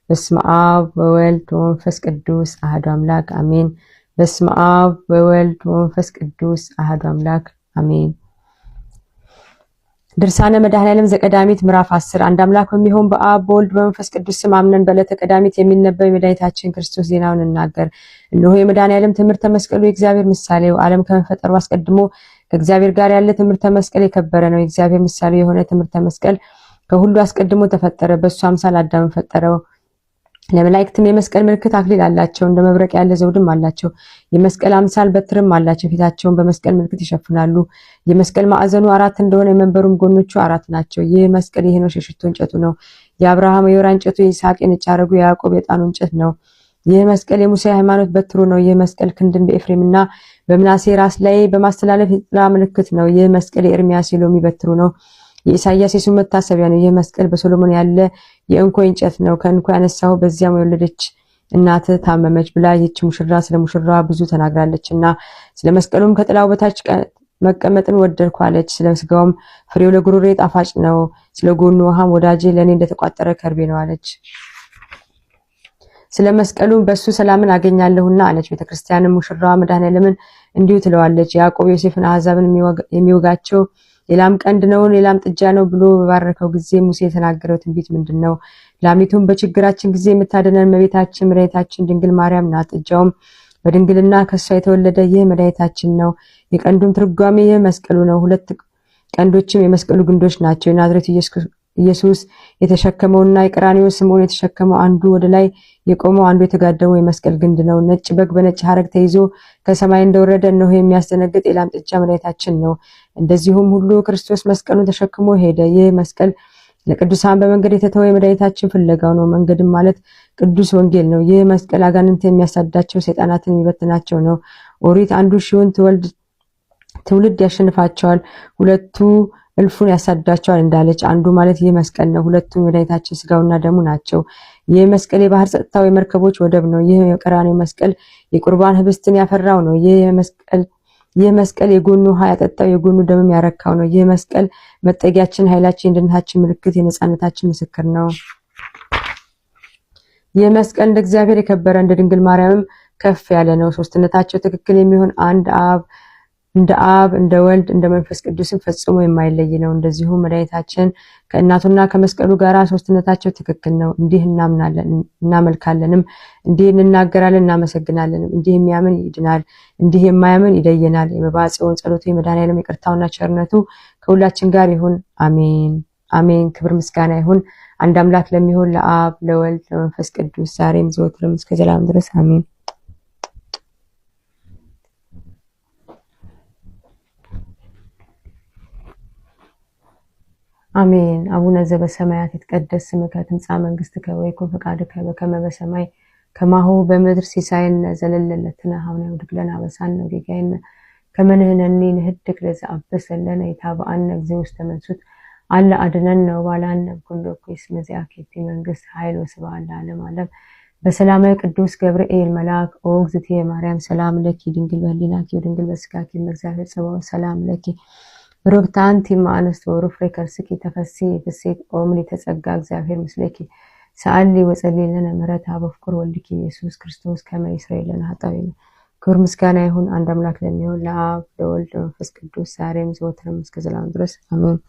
በስመ አብ ወወልድ ወመንፈስ ቅዱስ አሐዱ አምላክ አሜን። በስመ አብ ወወልድ ወመንፈስ ቅዱስ አሐዱ አምላክ አሜን። ድርሳነ መድኃኔዓለም ዘቀዳሚት ምዕራፍ 10 አንድ አምላክ በሚሆን በአብ በወልድ በመንፈስ ቅዱስ ስም አምነን በዕለተ ቀዳሚት የሚነበብ የመድኃኒታችን ክርስቶስ ዜናውን እናገር። እነሆ የመድኃኔዓለም ትምህርተ መስቀሉ የእግዚአብሔር ምሳሌው ዓለም ከመፈጠሩ አስቀድሞ ከእግዚአብሔር ጋር ያለ ትምህርተ መስቀል የከበረ ነው። የእግዚአብሔር ምሳሌ የሆነ ትምህርተ መስቀል ከሁሉ አስቀድሞ ተፈጠረ። በእሱ አምሳል አዳም ፈጠረው። ለመላእክትም የመስቀል ምልክት አክሊል አላቸው፣ እንደ መብረቅ ያለ ዘውድም አላቸው። የመስቀል አምሳል በትርም አላቸው፣ ፊታቸውን በመስቀል ምልክት ይሸፍናሉ። የመስቀል ማዕዘኑ 4 እንደሆነ የመንበሩም ጎኖቹ 4 ናቸው። ይህ መስቀል የሄኖሽ የሽቱ እንጨቱ ነው። የአብርሃም የወይራ እንጨቱ፣ የይስሐቅ የነጭ ሐረጉ፣ የያዕቆብ የዕጣኑ እንጨት ነው። ይህ መስቀል የሙሴ ሃይማኖት በትሩ ነው። ይህ መስቀል ክንድን በኤፍሬምና በምናሴ ራስ ላይ በማስተላለፍ የጥላ ምልክት ነው። ይህ መስቀል የኤርምያስ የሎሚ በትሩ ነው። የኢሳይያስ የሱም መታሰቢያ ነው። ይህ መስቀል በሶሎሞን ያለ የእንኮይ እንጨት ነው። ከእንኮይ ያነሳው በዚያም የወለደች እናት ታመመች ብላ ይህች ሙሽራ ስለ ሙሽራ ብዙ ተናግራለችና፣ ስለ መስቀሉም ከጥላው በታች መቀመጥን ወደድኩ አለች። ስለ ስጋውም ፍሬው ለጉሮሬ ጣፋጭ ነው፣ ስለ ጎኑ ውሃም ወዳጄ ለእኔ እንደተቋጠረ ከርቤ ነው አለች። ስለ መስቀሉም በሱ ሰላምን አገኛለሁና አለች። ቤተክርስቲያንም ሙሽራዋ መድኃኔዓለምን እንዲሁ ትለዋለች። ያዕቆብ ዮሴፍን አሕዛብን የሚወጋቸው የላም ቀንድ ነው የላም ጥጃ ነው ብሎ በባረከው ጊዜ ሙሴ የተናገረው ትንቢት ምንድነው? ላሚቱም በችግራችን ጊዜ የምታደነን እመቤታችን መድኃኒታችን ድንግል ማርያም ናት። ጥጃውም በድንግልና ከሷ የተወለደ ይህ መድኃኒታችን ነው። የቀንዱም ትርጓሜ ይህ መስቀሉ ነው። 2 ቀንዶችም የመስቀሉ ግንዶች ናቸው። የናዝሬቱ ኢየሱስ የተሸከመውና የቀራንዮ ስምዖን የተሸከመው አንዱ ወደ ላይ የቆመው አንዱ የተጋደመው የመስቀል ግንድ ነው። ነጭ በግ በነጭ ሐረግ ተይዞ ከሰማይ እንደወረደ እነሆ የሚያስደነግጥ የላም ጥጃ መድኃኒታችን ነው። እንደዚሁም ሁሉ ክርስቶስ መስቀሉን ተሸክሞ ሄደ። ይህ መስቀል ለቅዱሳን በመንገድ የተተወ የመድኃኒታችን ፍለጋው ነው። መንገድም ማለት ቅዱስ ወንጌል ነው። ይህ መስቀል አጋንንት የሚያሳዳቸው ሰይጣናትን የሚበትናቸው ነው። ኦሪት 1,000ን ትውልድ ያሸንፋቸዋል፣ 2 እልፉን ያሳዳቸዋል እንዳለች አንዱ ማለት ይህ መስቀል ነው። 2ቱም የመድኃኒታችን ስጋውና ደሙ ናቸው። ይህ መስቀል የባህር ጸጥታው የመርከቦች ወደብ ነው። ይህ የቀራንዮ መስቀል የቁርባን ህብስትን ያፈራው ነው። ይህ መስቀል የጎኑ ውሃ ያጠጣው የጎኑ ደምም ያረካው ነው። ይህ መስቀል መጠጊያችን፣ ኃይላችን፣ የድነታችን ምልክት፣ የነጻነታችን ምስክር ነው። ይህ መስቀል እንደ እግዚአብሔር የከበረ እንደ ድንግል ማርያምም ከፍ ያለ ነው። ሶስትነታቸው ትክክል የሚሆን እንደ አብ እንደ ወልድ እንደ መንፈስ ቅዱስም ፈጽሞ የማይለይ ነው። እንደዚሁ መድኃኒታችን ከእናቱና ከመስቀሉ ጋር ሶስትነታቸው ትክክል ነው። እንዲህ እናምናለን እናመልካለንም፣ እንዲህ እንናገራለን እናመሰግናለንም። እንዲህ የሚያምን ይድናል፣ እንዲህ የማያምን ይደየናል። የመባዓ ጽዮን ጸሎቱ የመድኃኔዓለም ይቅርታውና ቸርነቱ ከሁላችን ጋር ይሁን፣ አሜን አሜን። ክብር ምስጋና ይሁን አንድ አምላክ ለሚሆን ለአብ ለወልድ ለመንፈስ ቅዱስ ዛሬም ዘወትርም እስከ ዘላለም ድረስ አሜን። አሜን። አቡነ ዘበሰማያት ይትቀደስ ስምከ ትምጻእ መንግሥትከ ወይኩን ፈቃድከ በከመ በሰማይ ከማሁ በምድር ሲሳየነ ዘለለዕለትነ ሀበነ ወኅድግ ለነ አበሳነ ወጌጋየነ ከመ ንሕነኒ ንኅድግ ለዘአበሰ ለነ ኢታብአነ እግዚኦ ውስተ መንሱት አለ አድኅነነ ወባልሐነ ኩሉ እኩይ እስመ ዚአከ መንግሥት ኃይል ወስብሐት ለዓለመ ዓለም። በሰላመ ቅዱስ ገብርኤል መልአክ ኦ እግዝእትየ ማርያም ሰላም ለኪ ድንግል በህሊናኪ ወድንግል በሥጋኪ እግዚአብሔር ጸባኦት ሰላም ለኪ ብሩክት አንቲ እምአንስት ወፍሬ ከርስኪ ተፈሥሒ ፍሥሕት ኦ ምልዕተ ጸጋ እግዚአብሔር ምስሌኪ ሰአሊ ወጸልዪ ለነ ምሕረተ በፍቁር ወልድኪ ኢየሱስ ክርስቶስ ከመ ይስረይ ለነ ኃጣውኢነ። ክብር ምስጋና ይሁን አንድ አምላክ ለሚሆን ለአብ ለወልድ ለመንፈስ ቅዱስ ዛሬም ዘወትርም እስከ ዘላለም ድረስ አሜን።